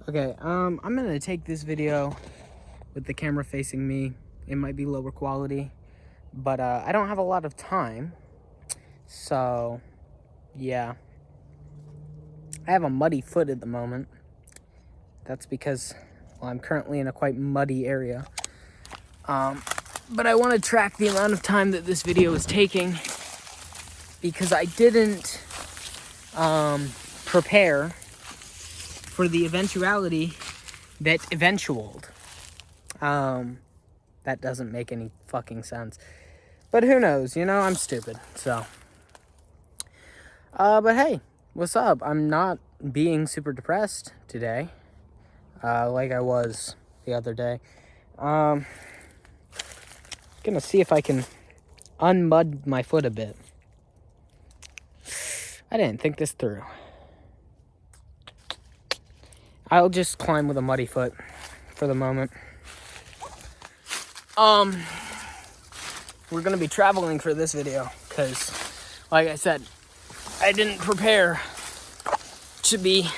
Okay, I'm gonna take this video with the camera facing me. It might be lower quality, but I don't have a lot of time, so yeah. I have a muddy foot at the moment. That's because, well, I'm currently in a quite muddy area. But I want to track the amount of time that this video is taking because I didn't prepare for the eventuality that eventualed. That doesn't make any fucking sense. But who knows, you know, I'm stupid, so. But hey, what's up? I'm not being super depressed today, like I was the other day. Gonna see if I can unmud my foot a bit. I didn't think this through. I'll just climb with a muddy foot for the moment. We're gonna be traveling for this video because, like I said, I didn't prepare to be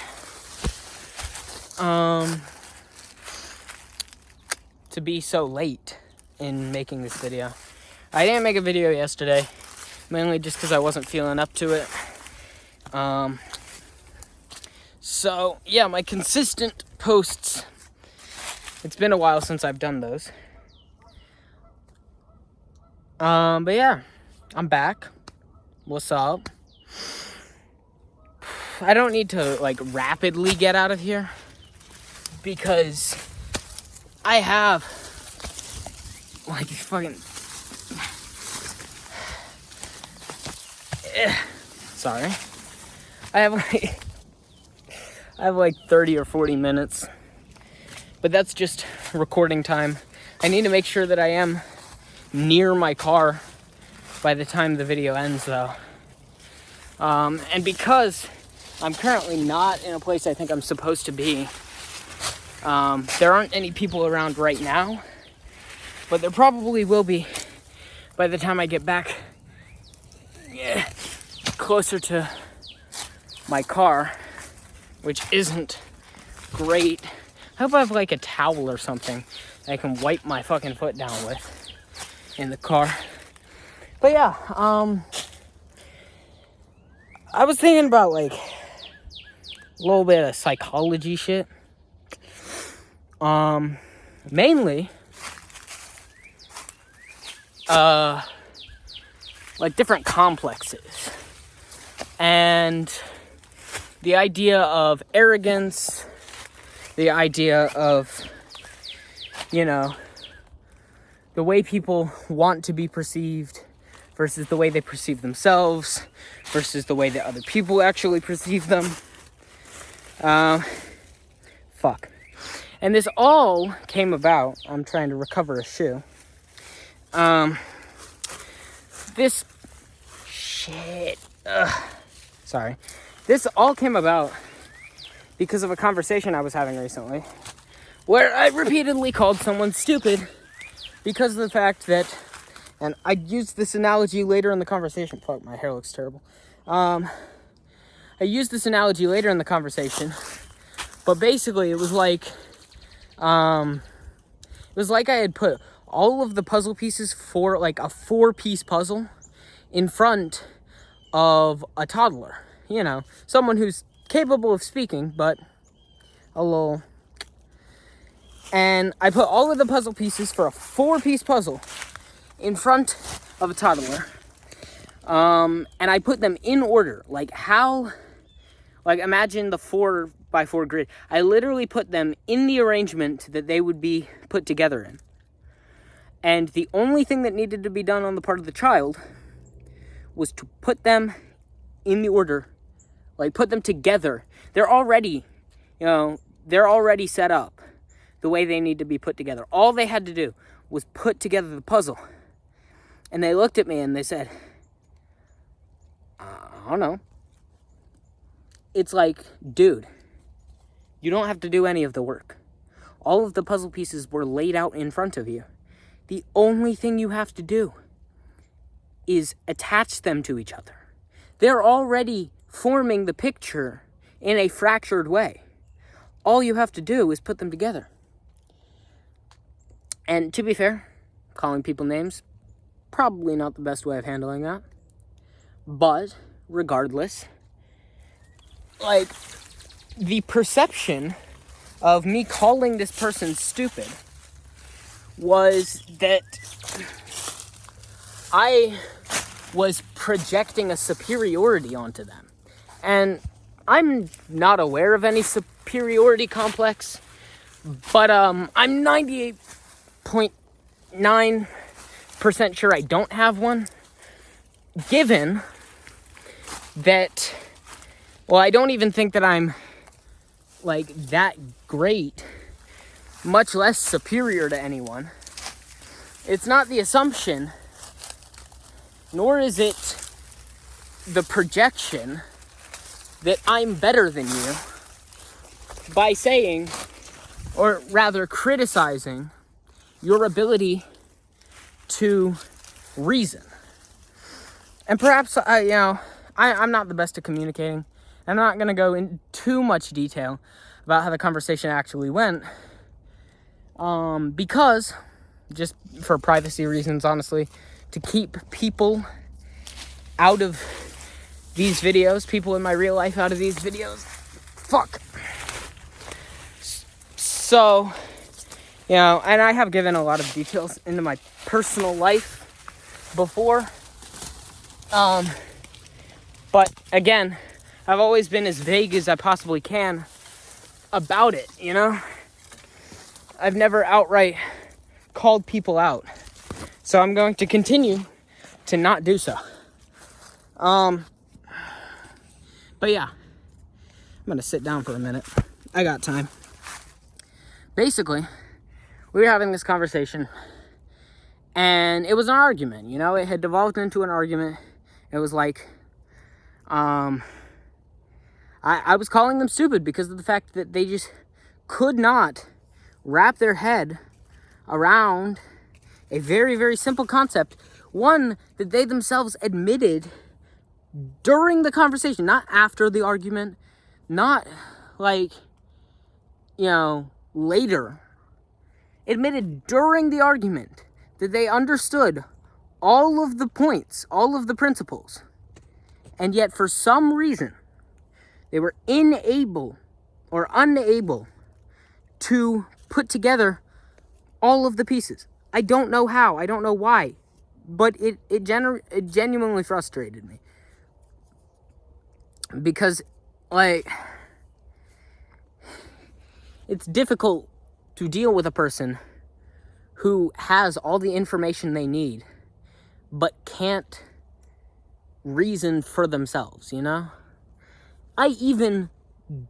so late in making this video. I didn't make a video yesterday, mainly just because I wasn't feeling up to it. So yeah, my consistent posts, it's been a while since I've done those. But yeah, I'm back. What's up? I don't need to like rapidly get out of here because I have like fucking sorry. I have like 30 or 40 minutes. But that's just recording time. I need to make sure that I am near my car by the time the video ends though. And because I'm currently not in a place I think I'm supposed to be, there aren't any people around right now, but there probably will be by the time I get back closer to my car, which isn't great. I hope I have like a towel or something that I can wipe my fucking foot down with in the car. But yeah, I was thinking about like a little bit of psychology shit. Mainly like different complexes and the idea of arrogance, the idea of, you know, the way people want to be perceived versus the way they perceive themselves versus the way that other people actually perceive them. Fuck. And this all came about, I'm trying to recover a shoe. This all came about because of a conversation I was having recently where I repeatedly called someone stupid because of the fact that, and I used this analogy later in the conversation. Fuck, my hair looks terrible. I used this analogy later in the conversation, but basically it was like I had put all of the puzzle pieces for like a 4-piece puzzle in front of a toddler, you know, someone who's capable of speaking, but a little. And I put all of the puzzle pieces for a 4-piece puzzle in front of a toddler. And I put them in order, like imagine the 4x4 grid. I literally put them in the arrangement that they would be put together in. And the only thing that needed to be done on the part of the child was to put them in the order, like put them together. They're already set up the way they need to be put together. All they had to do was put together the puzzle. And they looked at me and they said, I don't know. It's like, dude, you don't have to do any of the work. All of the puzzle pieces were laid out in front of you. The only thing you have to do is attach them to each other. They're already forming the picture in a fractured way. all you have to do is put them together. And to be fair, calling people names, probably not the best way of handling that. But regardless, like, the perception of me calling this person stupid was that I was projecting a superiority onto them. And I'm not aware of any superiority complex, but I'm 98.9% sure I don't have one, given that, well, I don't even think that I'm, like, that great, much less superior to anyone. It's not the assumption, nor is it the projection that I'm better than you by saying, or rather criticizing, your ability to reason. And perhaps, I'm not the best at communicating. I'm not going to go in too much detail about how the conversation actually went, because, just for privacy reasons, honestly, to keep people out of these videos, people in my real life out of these videos. Fuck. So, and I have given a lot of details into my personal life before. But again, I've always been as vague as I possibly can about it, I've never outright called people out. So I'm going to continue to not do so. But yeah, I'm going to sit down for a minute. I got time. Basically, we were having this conversation, and it was an argument, it had devolved into an argument. It was like, I was calling them stupid because of the fact that they just could not wrap their head around a very, very simple concept. One that they themselves admitted during the conversation, not after the argument, not later. Admitted during the argument that they understood all of the points, all of the principles. And yet, for some reason, they were unable to put together all of the pieces. I don't know how. I don't know why. But it genuinely frustrated me. Because, it's difficult to deal with a person who has all the information they need, but can't reason for themselves, I even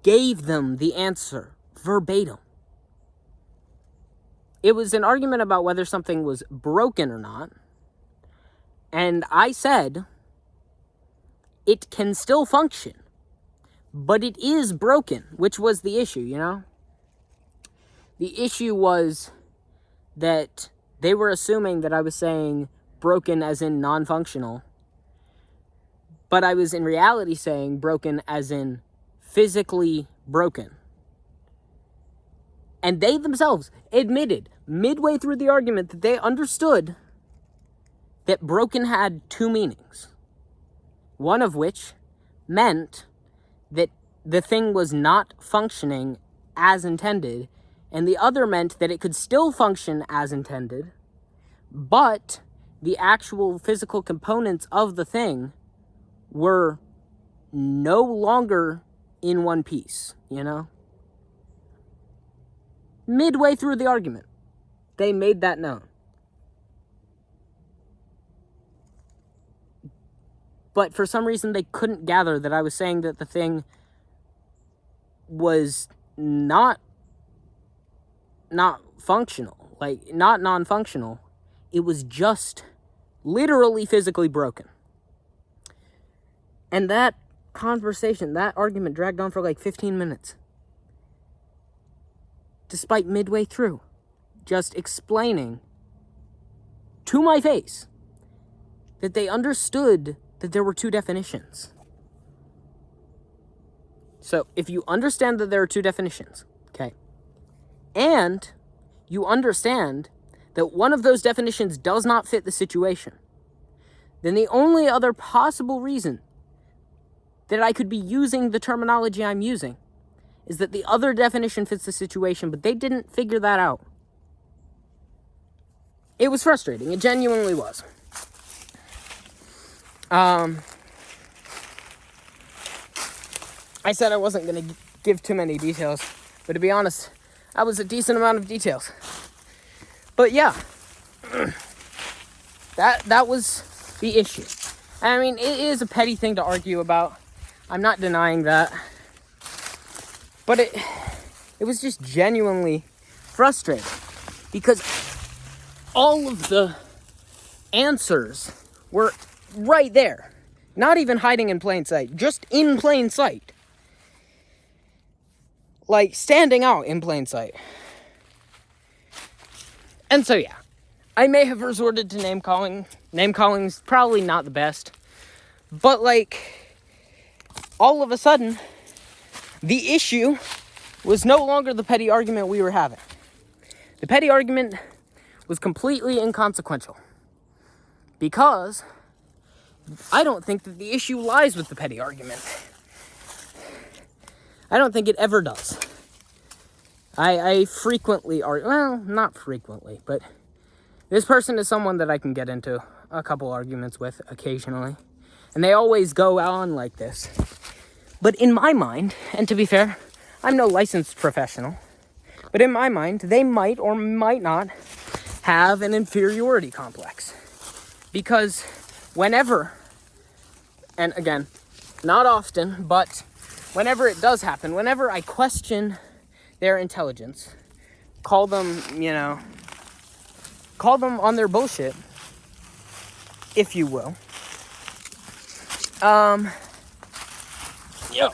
gave them the answer verbatim. It was an argument about whether something was broken or not, and I said, it can still function, but it is broken, which was the issue, The issue was that they were assuming that I was saying broken as in non-functional, but I was in reality saying broken as in physically broken. And they themselves admitted midway through the argument that they understood that broken had two meanings. One of which meant that the thing was not functioning as intended, and the other meant that it could still function as intended, but the actual physical components of the thing were no longer in one piece, Midway through the argument, they made that known. But for some reason, they couldn't gather that I was saying that the thing was not functional, not non-functional. It was just literally physically broken. And that conversation, that argument dragged on for 15 minutes. Despite midway through just explaining to my face that they understood that there were two definitions. So if you understand that there are two definitions, and you understand that one of those definitions does not fit the situation, then the only other possible reason that I could be using the terminology I'm using is that the other definition fits the situation, but they didn't figure that out. It was frustrating. It genuinely was. I said I wasn't going to give too many details, but to be honest, that was a decent amount of details. But yeah, that was the issue. I mean, it is a petty thing to argue about. I'm not denying that. But it was just genuinely frustrating because all of the answers were right there. Not even hiding in plain sight, just in plain sight. Like standing out in plain sight. And so yeah, I may have resorted to name calling. Name calling's probably not the best. But like, all of a sudden, the issue was no longer the petty argument we were having. The petty argument was completely inconsequential. Because I don't think that the issue lies with the petty argument. I don't think it ever does. I frequently argue, well, not frequently, but this person is someone that I can get into a couple arguments with occasionally. And they always go on like this. But in my mind, and to be fair, I'm no licensed professional, but in my mind, they might or might not have an inferiority complex. Because whenever, and again, not often, but whenever it does happen, whenever I question their intelligence, call them on their bullshit, if you will. Yeah.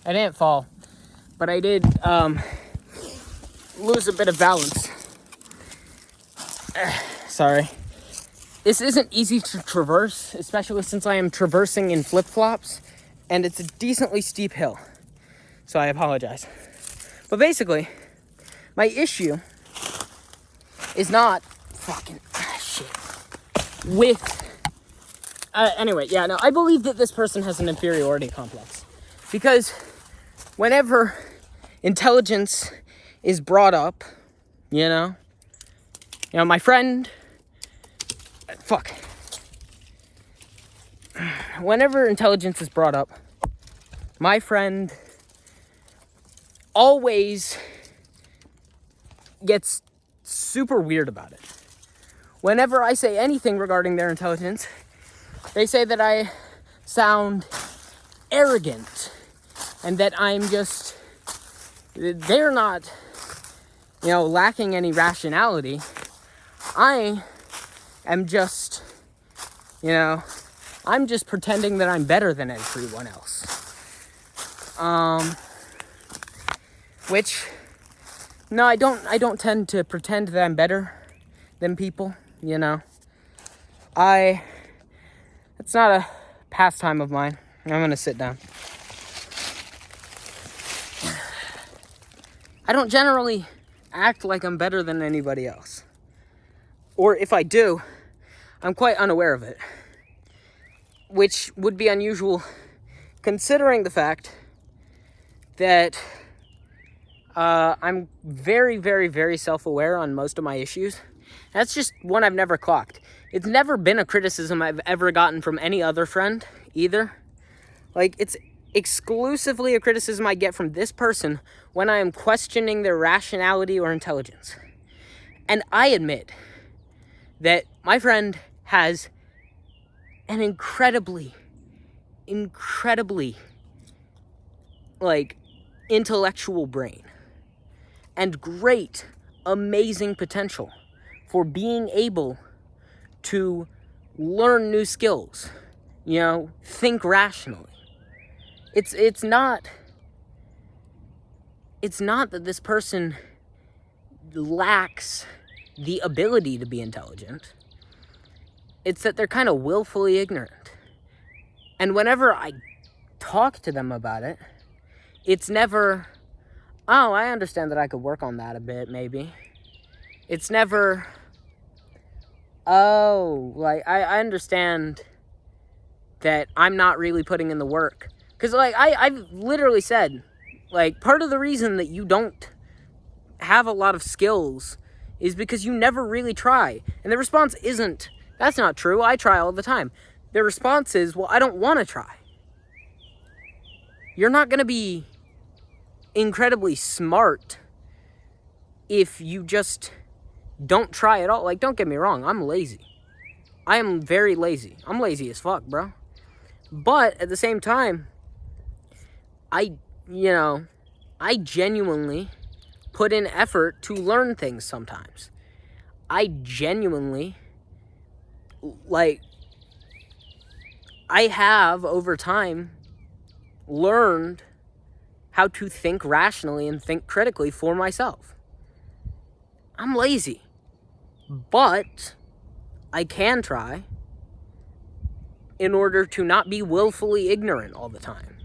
I didn't fall, but I did lose a bit of balance. Sorry. This isn't easy to traverse, especially since I am traversing in flip-flops, and it's a decently steep hill. So I apologize. But basically, my issue is not anyway, yeah, no, I believe that this person has an inferiority complex. Because whenever intelligence is brought up, my friend, whenever intelligence is brought up, my friend always gets super weird about it. Whenever I say anything regarding their intelligence, they say that I sound arrogant and that they're not, lacking any rationality. I am just, I'm just pretending that I'm better than everyone else. Which, no, I don't tend to pretend that I'm better than people, it's not a pastime of mine. I'm gonna sit down. I don't generally act like I'm better than anybody else. Or if I do, I'm quite unaware of it. Which would be unusual considering the fact that I'm very, very, very self-aware on most of my issues. That's just one I've never clocked. It's never been a criticism I've ever gotten from any other friend, either. Like, it's exclusively a criticism I get from this person when I am questioning their rationality or intelligence. And I admit that my friend has an incredibly, intellectual brain. And great, amazing potential for being able to learn new skills, think rationally. It's not that this person lacks the ability to be intelligent. It's that they're kind of willfully ignorant. And whenever I talk to them about it, It's never, oh, I understand that I could work on that a bit, maybe. It's never, oh, like, I understand that I'm not really putting in the work. Because, like, I've literally said, like, part of the reason that you don't have a lot of skills is because you never really try. And the response isn't, that's not true, I try all the time. The response is, well, I don't want to try. You're not going to be incredibly smart if you just don't try at all. Like, don't get me wrong, I'm lazy. I am very lazy. I'm lazy as fuck, bro. But at the same time, I genuinely put in effort to learn things sometimes. I genuinely, like, I have over time learned how to think rationally and think critically for myself. I'm lazy, but I can try in order to not be willfully ignorant all the time.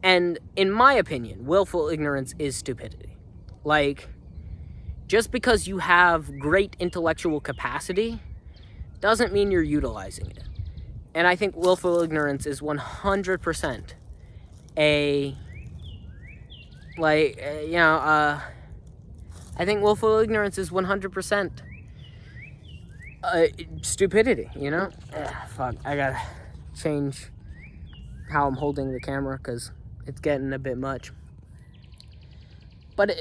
And in my opinion, willful ignorance is stupidity. Like, just because you have great intellectual capacity doesn't mean you're utilizing it. And I think willful ignorance is 100% I think willful ignorance is 100% stupidity, you know? Fuck, I gotta change how I'm holding the camera because it's getting a bit much. But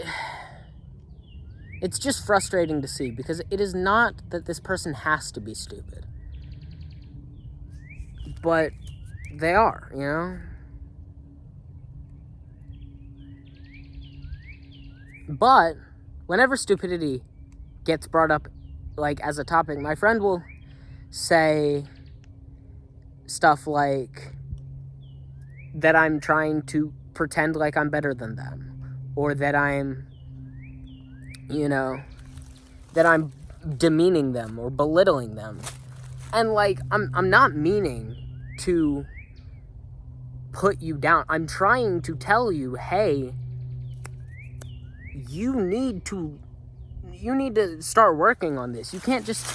it's just frustrating to see because it is not that this person has to be stupid. But they are, you know? But whenever stupidity gets brought up, like, as a topic, my friend will say stuff like that I'm trying to pretend like I'm better than them, or that I'm, that I'm demeaning them or belittling them. And, like, I'm not meaning to put you down. I'm trying to tell you, hey, you need to start working on this. You can't just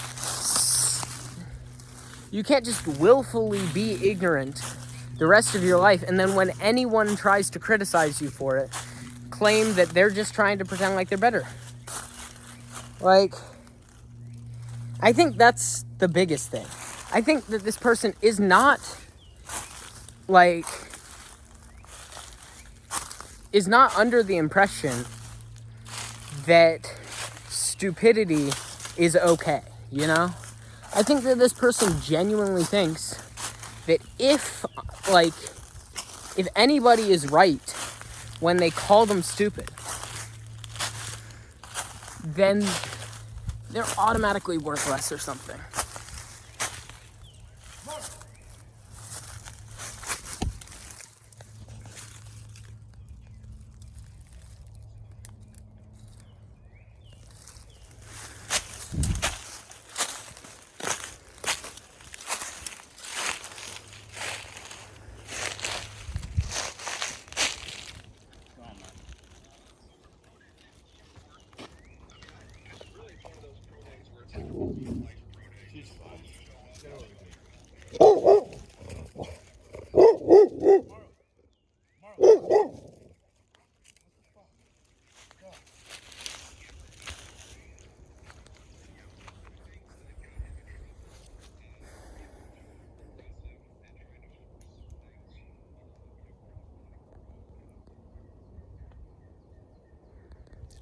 willfully be ignorant the rest of your life, and then when anyone tries to criticize you for it, claim that they're just trying to pretend like they're better. Like, I think that's the biggest thing. I think that this person is not under the impression that stupidity is okay, you know? I think that this person genuinely thinks that if anybody is right when they call them stupid, then they're automatically worthless or something.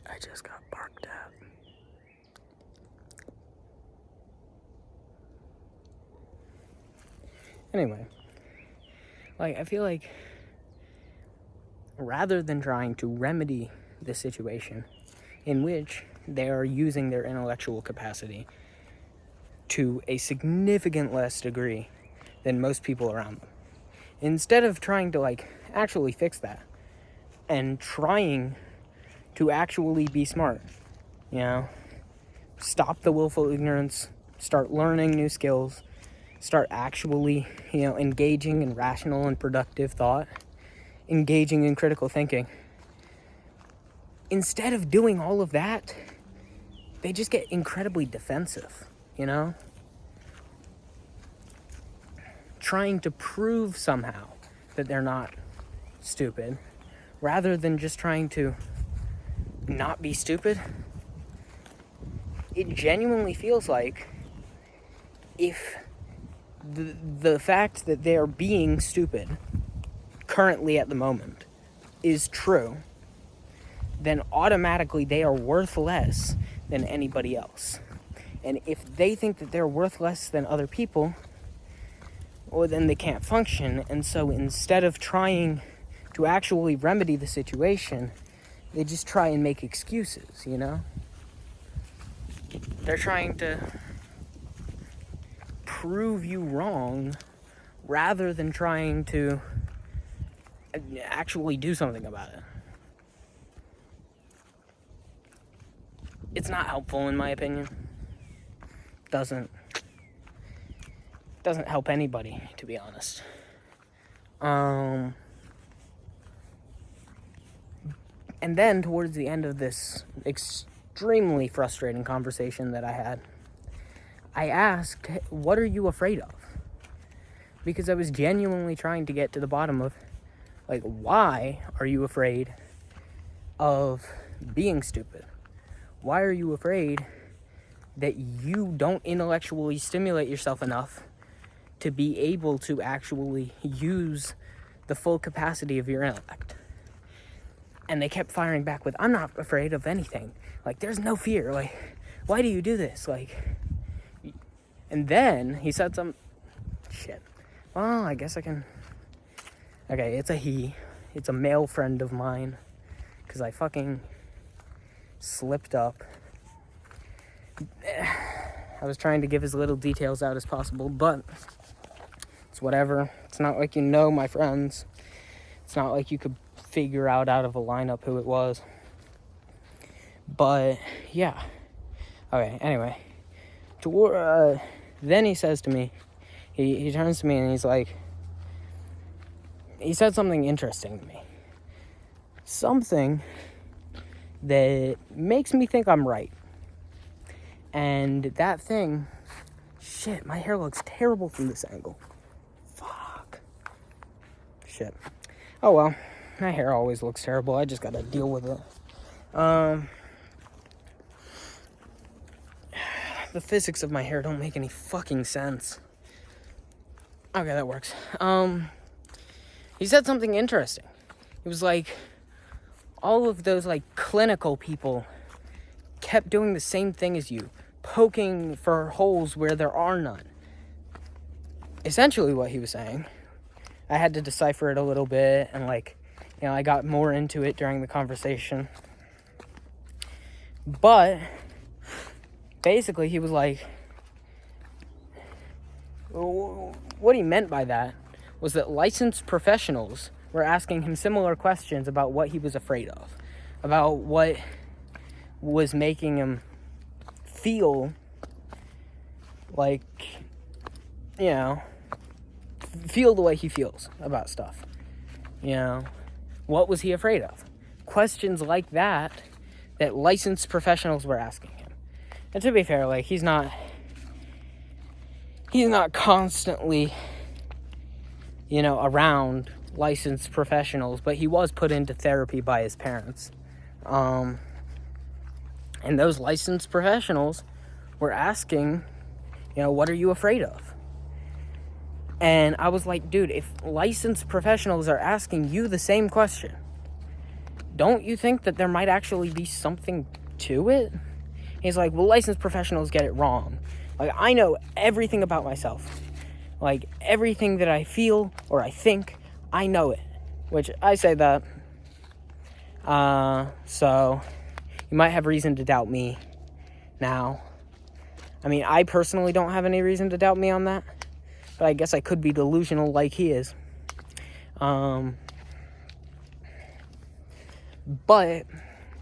I just got barked at. Anyway, I feel like rather than trying to remedy the situation in which they are using their intellectual capacity to a significant less degree than most people around them, instead of trying to actually fix that and trying to actually be smart, stop the willful ignorance, start learning new skills, start actually, engaging in rational and productive thought, engaging in critical thinking. Instead of doing all of that, they just get incredibly defensive, you know? Trying to prove somehow that they're not stupid, rather than just trying to not be stupid. It genuinely feels like if the fact that they are being stupid currently at the moment is true, then automatically they are worth less than anybody else. And if they think that they're worth less than other people, well, then they can't function. And so instead of trying to actually remedy the situation, they just try and make excuses, you know? They're trying to prove you wrong rather than trying to actually do something about it. It's not helpful, in my opinion. Doesn't help anybody, to be honest. And then towards the end of this extremely frustrating conversation that I had, I asked, what are you afraid of? Because I was genuinely trying to get to the bottom of, like, why are you afraid of being stupid? Why are you afraid that you don't intellectually stimulate yourself enough to be able to actually use the full capacity of your intellect? And they kept firing back with, I'm not afraid of anything. Like, there's no fear. Like, why do you do this? Like, and then he said some shit. Well, I guess I can. Okay, it's a he. It's a male friend of mine. Because I fucking slipped up. I was trying to give as little details out as possible, but it's whatever. It's not like you know my friends. It's not like you could figure out of a lineup who it was. But, yeah. Okay, anyway. Then he says to me, he turns to me and he's like, he said something interesting to me. Something that makes me think I'm right. And that thing, shit, my hair looks terrible from this angle. Fuck. Shit. Oh well, my hair always looks terrible. I just gotta deal with it. The physics of my hair don't make any fucking sense. Okay, that works. He said something interesting. It was like, all of those, like, clinical people kept doing the same thing as you, poking for holes where there are none. Essentially what he was saying. I had to decipher it a little bit, and, like, you know, I got more into it during the conversation. But basically he was like, what he meant by that was that licensed professionals were asking him similar questions about what he was afraid of, about what was making him feel like, you know, feel the way he feels about stuff. You know, what was he afraid of? Questions like that licensed professionals were asking him. And to be fair, like, he's not constantly, you know, around licensed professionals, but he was put into therapy by his parents. And those licensed professionals were asking, you know, what are you afraid of? And I was like, dude, if licensed professionals are asking you the same question, don't you think that there might actually be something to it? He's like, well, licensed professionals get it wrong. Like, I know everything about myself. Like, everything that I feel or I think, I know it. Which, I say that. So, you might have reason to doubt me now. I mean, I personally don't have any reason to doubt me on that. But I guess I could be delusional like he is. But,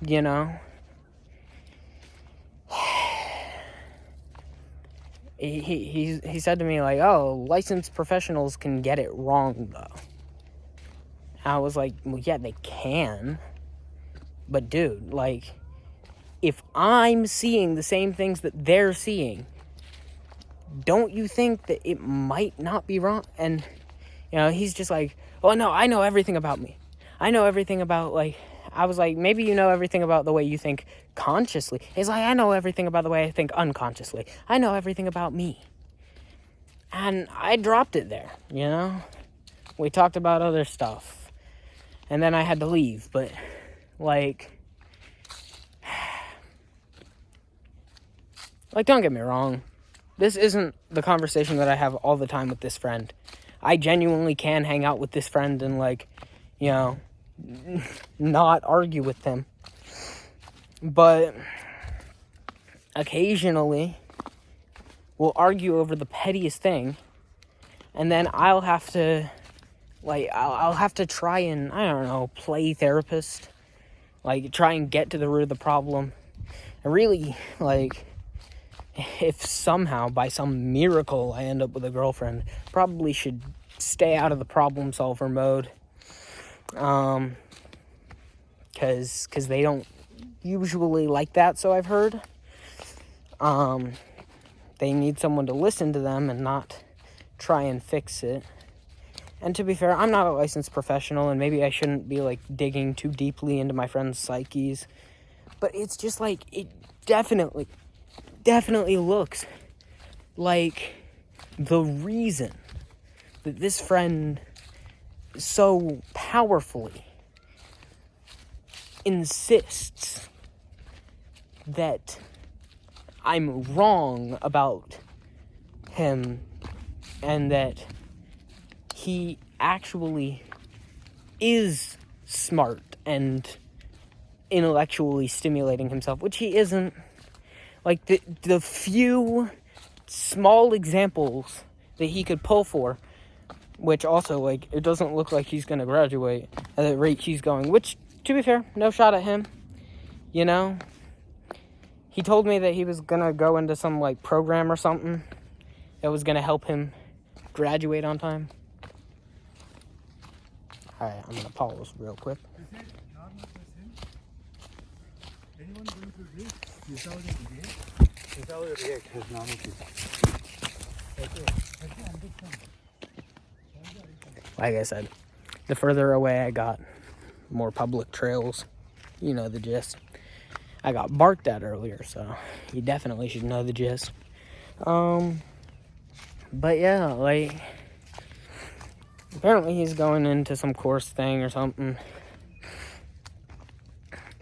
you know, he said to me, like, oh, licensed professionals can get it wrong, though. And I was like, well, yeah, they can. But dude, like, if I'm seeing the same things that they're seeing, don't you think that it might not be wrong? And, he's just like, well, no, I know everything about me. I know everything about, like, I was like, maybe you know everything about the way you think consciously. He's like, I know everything about the way I think unconsciously. I know everything about me. And I dropped it there, We talked about other stuff. And then I had to leave. But, like, don't get me wrong. This isn't the conversation that I have all the time with this friend. I genuinely can hang out with this friend and, like, not argue with them. But occasionally, we'll argue over the pettiest thing, and then I'll have to, I'll have to try and, I don't know, play therapist. Like, try and get to the root of the problem. And really, like, if somehow, by some miracle, I end up with a girlfriend, probably should stay out of the problem solver mode. Because they don't usually like that, so I've heard. They need someone to listen to them and not try and fix it. And to be fair, I'm not a licensed professional, and maybe I shouldn't be, like, digging too deeply into my friends' psyches. But it's just, like, it definitely looks like the reason that this friend so powerfully insists that I'm wrong about him and that he actually is smart and intellectually stimulating himself, which he isn't. Like, the few small examples that he could pull for, which also, like, it doesn't look like he's going to graduate at the rate he's going, which, to be fair, no shot at him, He told me that he was going to go into some, like, program or something that was going to help him graduate on time. Alright, I'm going to pause real quick. Anyone going to read without a react? Without a react has normal Like I said, the further away I got, more public trails. You know the gist. I got barked at earlier, so you definitely should know the gist. But yeah, like, apparently he's going into some course thing or something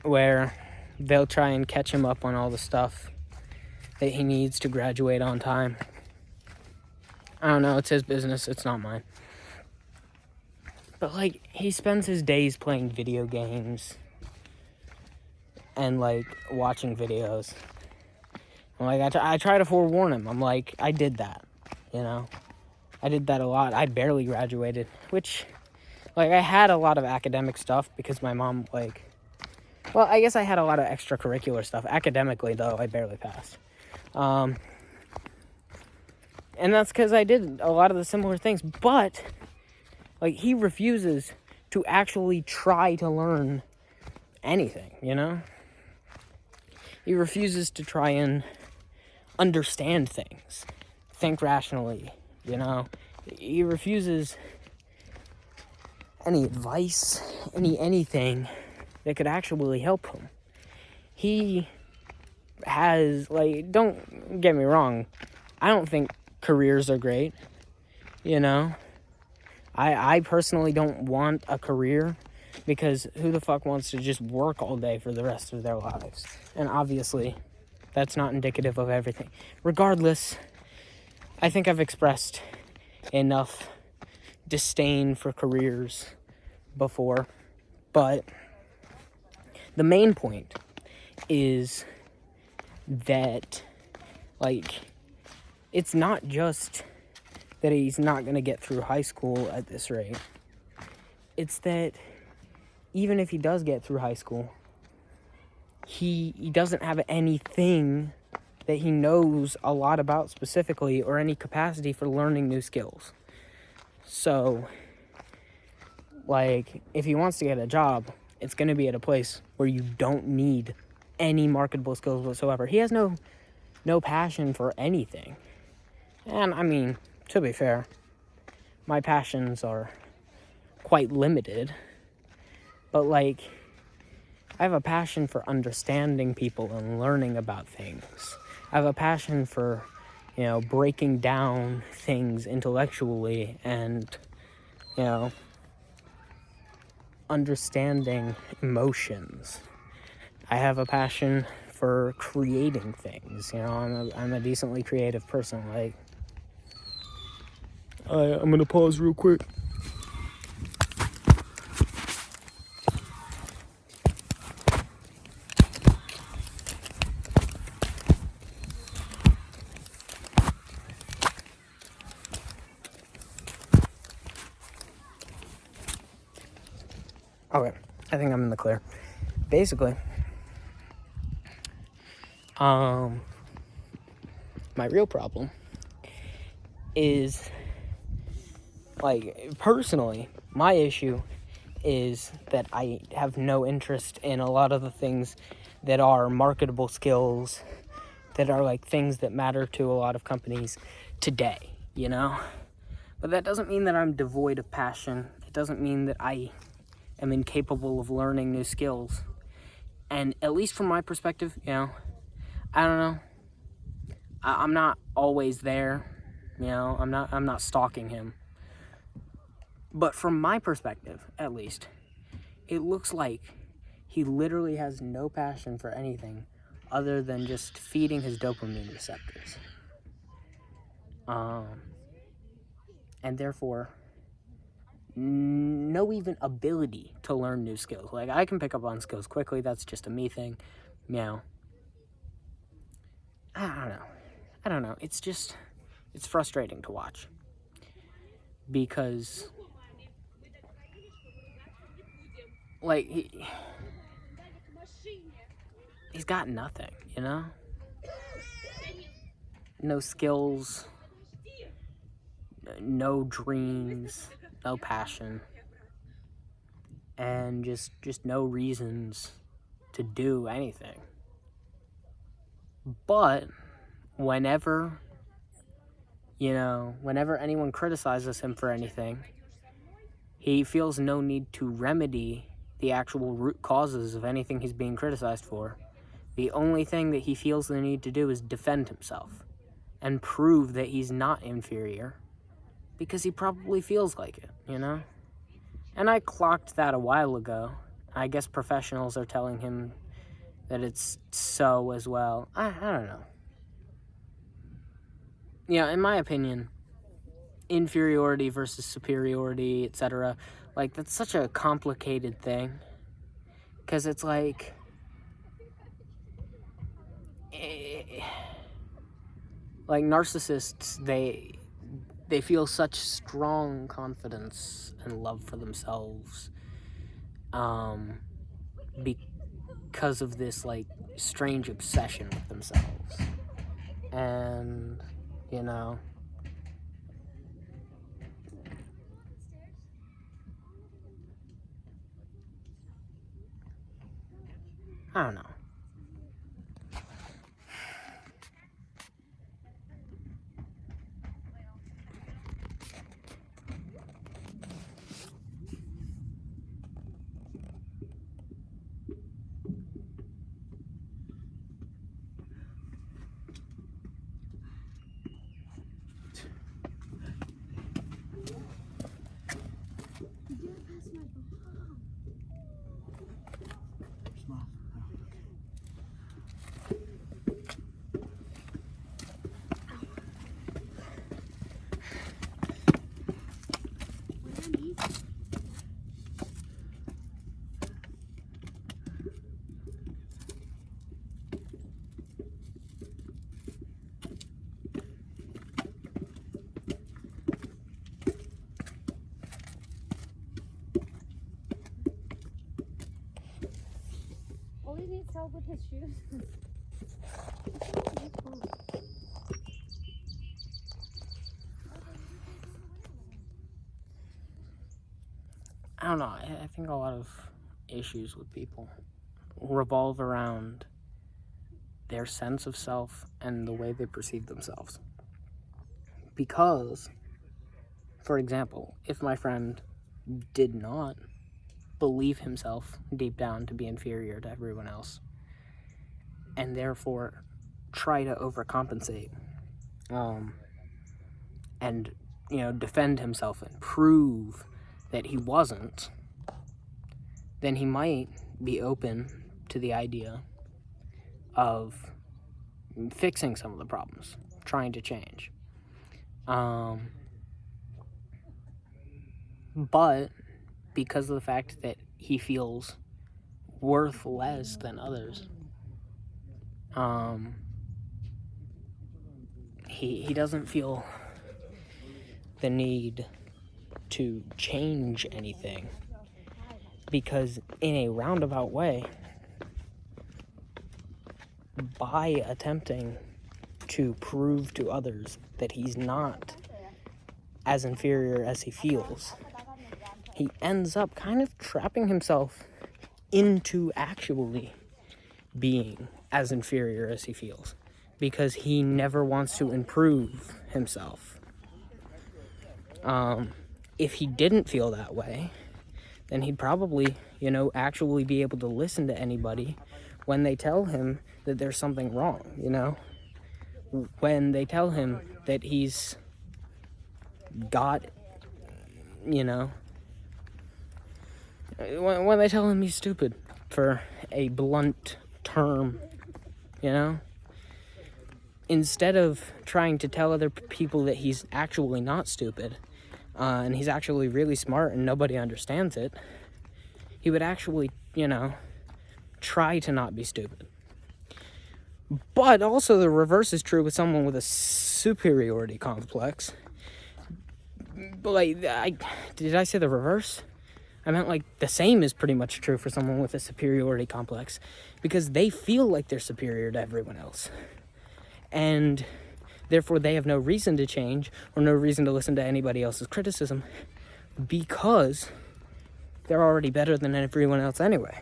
where they'll try and catch him up on all the stuff that he needs to graduate on time. I don't know, it's his business, it's not mine. But, like, he spends his days playing video games and, like, watching videos. And, like, I try to forewarn him. I'm like, I did that, I did that a lot. I barely graduated, which, like, I had a lot of academic stuff because my mom, like, well, I guess I had a lot of extracurricular stuff. Academically, though, I barely passed. And that's because I did a lot of the similar things. But, like, he refuses to actually try to learn anything, He refuses to try and understand things, think rationally, He refuses any advice, anything that could actually help him. He has, like, don't get me wrong, I don't think careers are great, I personally don't want a career, because who the fuck wants to just work all day for the rest of their lives? And obviously, that's not indicative of everything. Regardless, I think I've expressed enough disdain for careers before, but the main point is that, like, it's not just that he's not going to get through high school at this rate. It's that even if he does get through high school, he doesn't have anything that he knows a lot about specifically, or any capacity for learning new skills. So Like, if he wants to get a job, it's going to be at a place where you don't need any marketable skills whatsoever. He has no passion for anything. And, I mean, to be fair, my passions are quite limited. But, like, I have a passion for understanding people and learning about things. I have a passion for, breaking down things intellectually and, understanding emotions. I have a passion for creating things. I'm a decently creative person. Like, I'm gonna pause real quick. Okay, I think I'm in the clear. Basically, my real problem is, like, personally, my issue is that I have no interest in a lot of the things that are marketable skills, that are, like, things that matter to a lot of companies today, But that doesn't mean that I'm devoid of passion. It doesn't mean that I am incapable of learning new skills. And at least from my perspective, I don't know. I'm not always there, I'm not stalking him. But from my perspective, at least, it looks like he literally has no passion for anything other than just feeding his dopamine receptors. And therefore, no even ability to learn new skills. Like, I can pick up on skills quickly. That's just a me thing. I don't know. It's frustrating to watch. Because, like, he's got nothing, No skills, no dreams, no passion, and just no reasons to do anything. But whenever anyone criticizes him for anything, he feels no need to remedy the actual root causes of anything he's being criticized for. The only thing that he feels the need to do is defend himself and prove that he's not inferior, because he probably feels like it, And I clocked that a while ago. I guess professionals are telling him that it's so as well. I don't know. In my opinion, inferiority versus superiority, etc., like, that's such a complicated thing. Because it's like, narcissists, they feel such strong confidence and love for themselves, because of this, like, strange obsession with themselves. And, I don't know. All he needs help with his shoes. I don't know. I think a lot of issues with people revolve around their sense of self and the way they perceive themselves. Because, for example, if my friend did not believe himself deep down to be inferior to everyone else, and therefore try to overcompensate, and, defend himself and prove that he wasn't, then he might be open to the idea of fixing some of the problems, trying to change. But because of the fact that he feels worth less than others, he doesn't feel the need to change anything, because in a roundabout way, by attempting to prove to others that he's not as inferior as he feels, he ends up kind of trapping himself into actually being as inferior as he feels, because he never wants to improve himself. If he didn't feel that way, then he'd probably, actually be able to listen to anybody when they tell him that there's something wrong, when they tell him that he's got, when they tell him he's stupid, for a blunt term, instead of trying to tell other people that he's actually not stupid, and he's actually really smart and nobody understands it, he would actually, try to not be stupid. But also the reverse is true with someone with a superiority complex. Did I say the reverse? I meant the same is pretty much true for someone with a superiority complex, because they feel like they're superior to everyone else. And therefore they have no reason to change or no reason to listen to anybody else's criticism, because they're already better than everyone else anyway.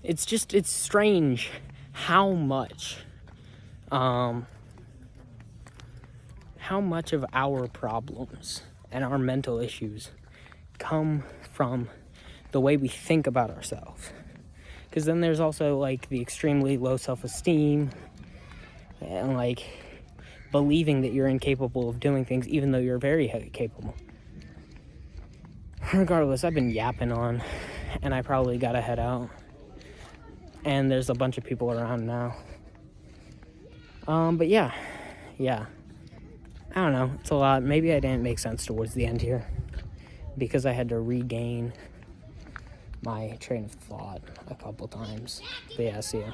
It's strange how much of our problems and our mental issues come from the way we think about ourselves. Because then there's also the extremely low self-esteem and believing that you're incapable of doing things even though you're very capable. Regardless, I've been yapping on, and I probably gotta head out. And there's a bunch of people around now. But yeah. I don't know, it's a lot. Maybe I didn't make sense towards the end here, because I had to regain my train of thought a couple times. But yeah, see ya.